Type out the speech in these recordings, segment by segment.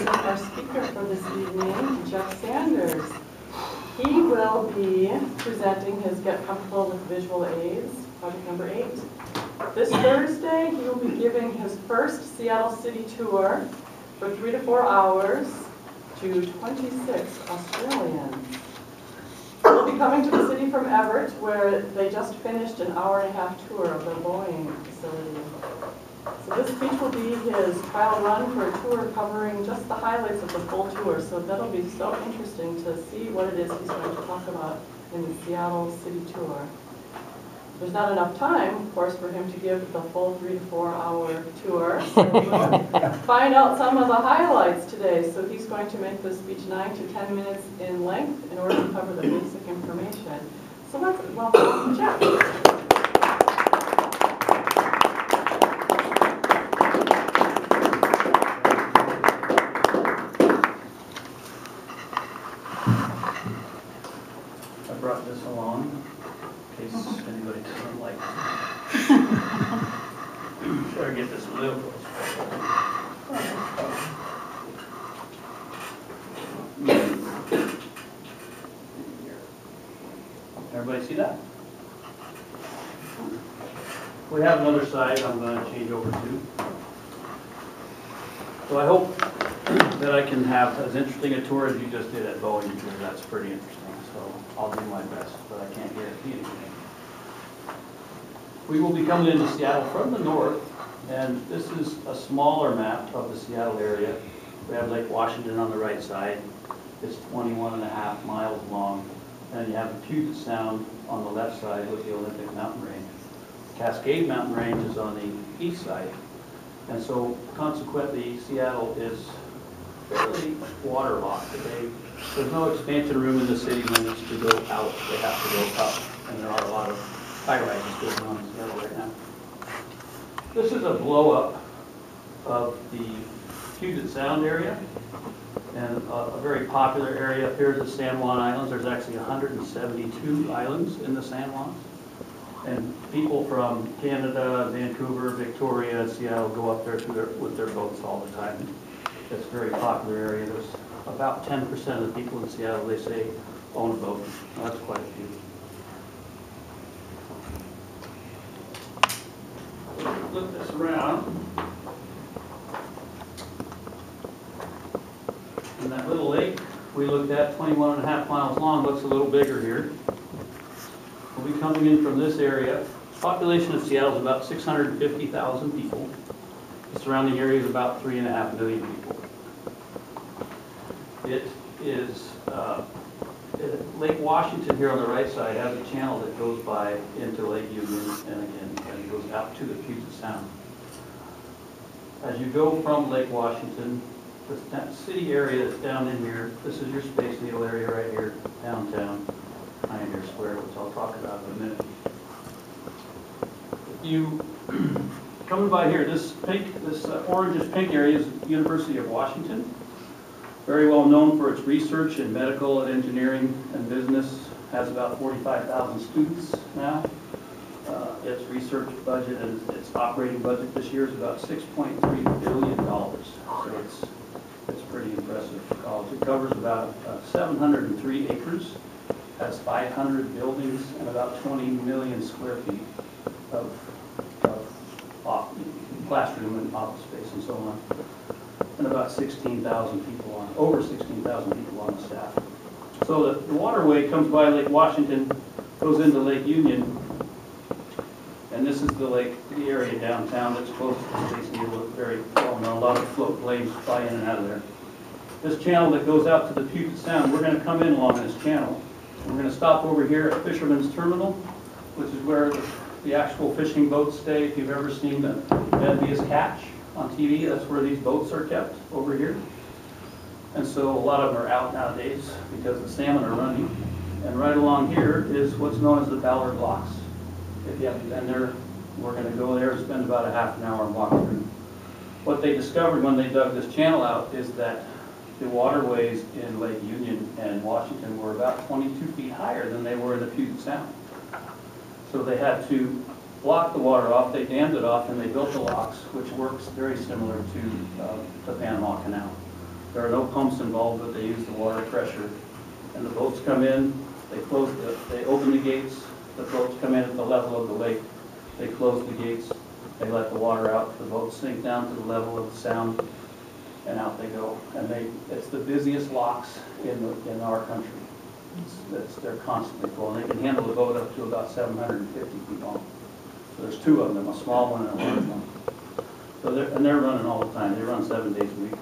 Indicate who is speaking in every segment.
Speaker 1: our speaker for this evening, Jeff Sanders. He will be presenting his Get Comfortable with Visual Aids, project number 8. This Thursday, he will be giving his first Seattle City tour for 3 to 4 hours to 26 Australians. We'll be coming to the city from Everett, where they just finished an hour-and-a-half tour of the Boeing facility. So this speech will be his trial run for a tour covering just the highlights of the full tour. So that'll be so interesting to see what it is he's going to talk about in the Seattle City tour. There's not enough time, of course, for him to give the full 3 to 4 hour tour. So we'll find out some of the highlights today. So he's going to make the speech 9 to 10 minutes in length in order to cover the basic information. So let's welcome Jeff.
Speaker 2: I brought this along in case anybody doesn't like it. Try to get this a little closer. Everybody see that? We have another side I'm going to change over to. So I hope that I can have as interesting a tour as you just did at Boeing, because that's pretty interesting. So I'll do my best, but I can't guarantee anything. We will be coming into Seattle from the north, and this is a smaller map of the Seattle area. We have Lake Washington on the right side. It's 21.5 miles long. And you have the Puget Sound on the left side with the Olympic Mountain Range. Cascade Mountain Range is on the east side. And so consequently, Seattle is fairly waterlogged. There's no expansion room in the city limits to go out. They have to go up. And there are a lot of high-rises going on in Seattle right now. This is a blow-up of the Puget Sound area. And a very popular area up here is the San Juan Islands. There's actually 172 islands in the San Juans. And people from Canada, Vancouver, Victoria, and Seattle go up there with their boats all the time. It's a very popular area. There's about 10% of the people in Seattle, they say, own a boat. Well, that's quite a few. Flip this around. And that little lake we looked at, 21.5 miles long, looks a little bigger here. We'll be coming in from this area. The population of Seattle is about 650,000 people. The surrounding area is about 3.5 million people. It is Lake Washington here on the right side has a channel that goes by into Lake Union and again and goes out to the Puget Sound. As you go from Lake Washington, the city area that's down in here, this is your Space Needle area right here, downtown, Pioneer Square, which I'll talk about in a minute. You coming by here, this pink, this orangish pink area is University of Washington. Very well known for its research in medical and engineering and business. Has about 45,000 students now. Its research budget and its operating budget this year is about $6.3 billion. So it's pretty impressive college. It covers about 703 acres, has 500 buildings, and about 20 million square feet of classroom and office space and so on. And about 16,000 people on, over 16,000 people on the staff. So the waterway comes by Lake Washington, goes into Lake Union, and this is the area downtown that's close to the Space Needle, very well known. A lot of float planes fly in and out of there. This channel that goes out to the Puget Sound, we're going to come in along this channel. We're going to stop over here at Fisherman's Terminal, which is where the actual fishing boats stay. If you've ever seen the Deadliest Catch on TV, that's where these boats are kept, over here. And so a lot of them are out nowadays because the salmon are running. And right along here is what's known as the Ballard Locks. If you haven't been there, we're going to go there and spend about a half an hour and walk through. What they discovered when they dug this channel out is that the waterways in Lake Union and Washington were about 22 feet higher than they were in the Puget Sound. So they had to block the water off, they dammed it off, and they built the locks, which works very similar to the Panama Canal. There are no pumps involved, but they use the water pressure. And the boats come in, they open the gates, the boats come in at the level of the lake, they close the gates, they let the water out, the boats sink down to the level of the sound, and out they go. And it's the busiest locks in our country. They're constantly full, and they can handle the boat up to about 750 feet long. So there's two of them, a small one and a large one. So they're running all the time. They run 7 days a week.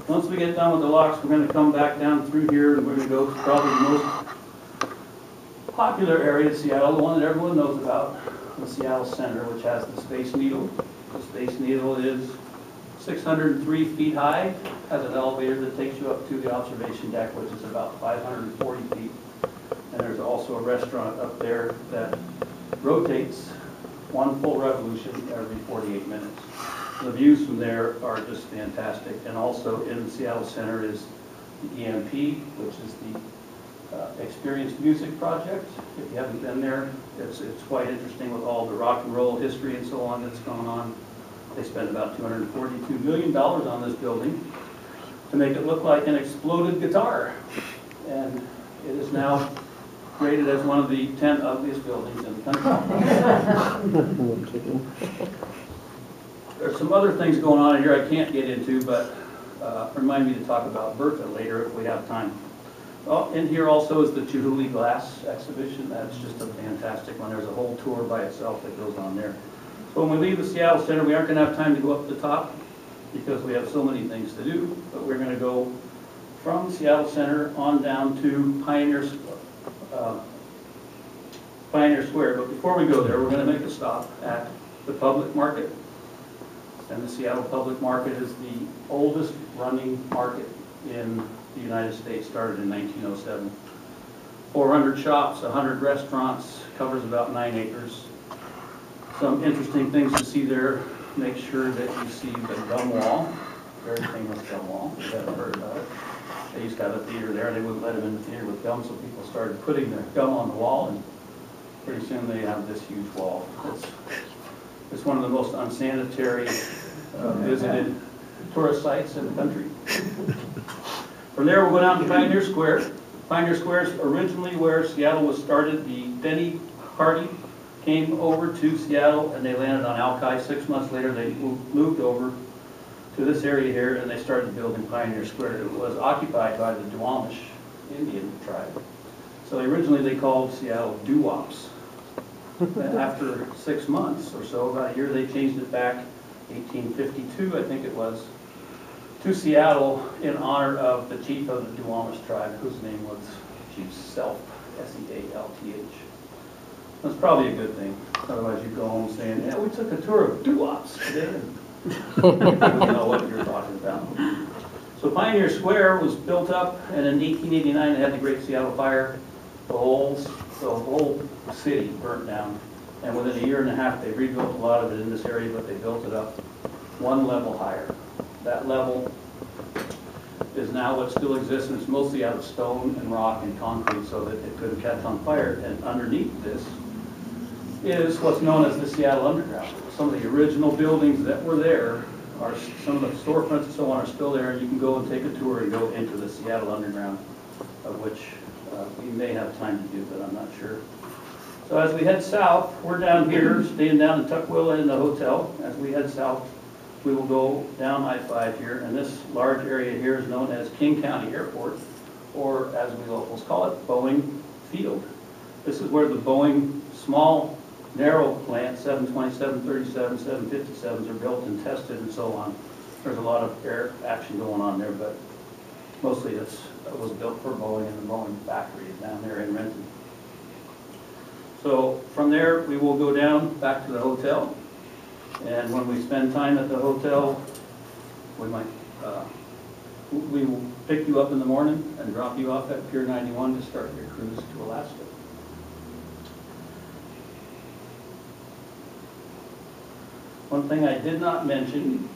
Speaker 2: Once we get done with the locks, we're going to come back down through here, and we're going to go to probably the most popular area of Seattle, the one that everyone knows about, the Seattle Center, which has the Space Needle. The Space Needle is 603 feet high, has an elevator that takes you up to the observation deck, which is about 540 feet. And there's also a restaurant up there that rotates one full revolution every 48 minutes. The views from there are just fantastic. And also in the Seattle Center is the EMP, which is the Experienced Music Project. If you haven't been there, it's quite interesting with all the rock and roll history and so on that's going on. They spent about $242 million on this building to make it look like an exploded guitar. And it is now rated as one of the 10 ugliest buildings in the country. There's some other things going on in here I can't get into, but remind me to talk about Bertha later if we have time. Well, in here also is the Chihuly Glass exhibition. That's just a fantastic one. There's a whole tour by itself that goes on there. So when we leave the Seattle Center, we aren't going to have time to go up the top because we have so many things to do, but we're going to go from Seattle Center on down to Pioneer Square. But before we go there, we're going to make a stop at the public market. And the Seattle Public Market is the oldest running market in the United States, started in 1907. 400 shops, 100 restaurants, covers about 9 acres. Some interesting things to see there. Make sure that you see the gum wall, very famous gum wall, if you haven't heard about it. They used to have a theater there. They wouldn't let them in the theater with gum, so people started putting their gum on the wall, and pretty soon they have this huge wall. It's one of the most unsanitary visited tourist sites in the country. From there, we'll go down to Pioneer Square. Pioneer Square is originally where Seattle was started. The Denny party came over to Seattle and they landed on Alki. 6 months later, they moved over to this area here and they started building Pioneer Square. It was occupied by the Duwamish Indian tribe. So originally they called Seattle Doo-Wops. After 6 months or so, about a year, they changed it back, 1852, I think it was, to Seattle in honor of the chief of the Duwamish tribe, whose name was Chief Self, S-E-A-L-T-H. That's probably a good thing. Otherwise, you'd go home saying, yeah, we took a tour of Doo-Wops today, and you wouldn't know what you're talking about. So Pioneer Square was built up, and in 1889, they had the Great Seattle Fire. The whole city burnt down, and within a year and a half they rebuilt a lot of it in this area, but they built it up one level higher. That level is now what still exists, and it's mostly out of stone and rock and concrete so that it couldn't catch on fire. And underneath this is what's known as the Seattle Underground. Some of the original buildings that were there, some of the storefronts and so on are still there, and you can go and take a tour and go into the Seattle Underground, of which we may have time to do, but I'm not sure. So as we head south, we're down here, staying down in Tukwila in the hotel. As we head south, we will go down I-5 here, and this large area here is known as King County Airport, or as we locals call it, Boeing Field. This is where the Boeing small, narrow plant, 727, 37, 757s are built and tested and so on. There's a lot of air action going on there, but mostly it was built for Boeing and the Boeing factory down there in Renton. So from there, we will go down back to the hotel. And when we spend time at the hotel, we will pick you up in the morning and drop you off at Pier 91 to start your cruise to Alaska. One thing I did not mention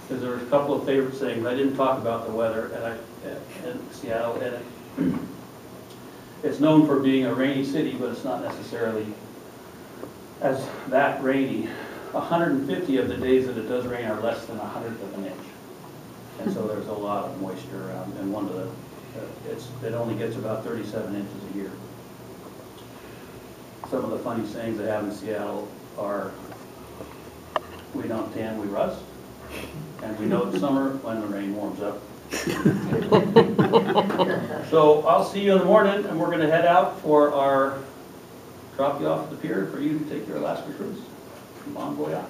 Speaker 2: is there's a couple of favorite things. I didn't talk about the weather in Seattle, and it's known for being a rainy city, but it's not necessarily as that rainy. 150 of the days that it does rain are less than 1/100 of an inch. And so there's a lot of moisture around, and it only gets about 37 inches a year. Some of the funny sayings they have in Seattle are, we don't tan, we rust, and we know it's summer when the rain warms up. So I'll see you in the morning, and we're going to head out for our drop you off at the pier for you to take your Alaska cruise. Bon voyage.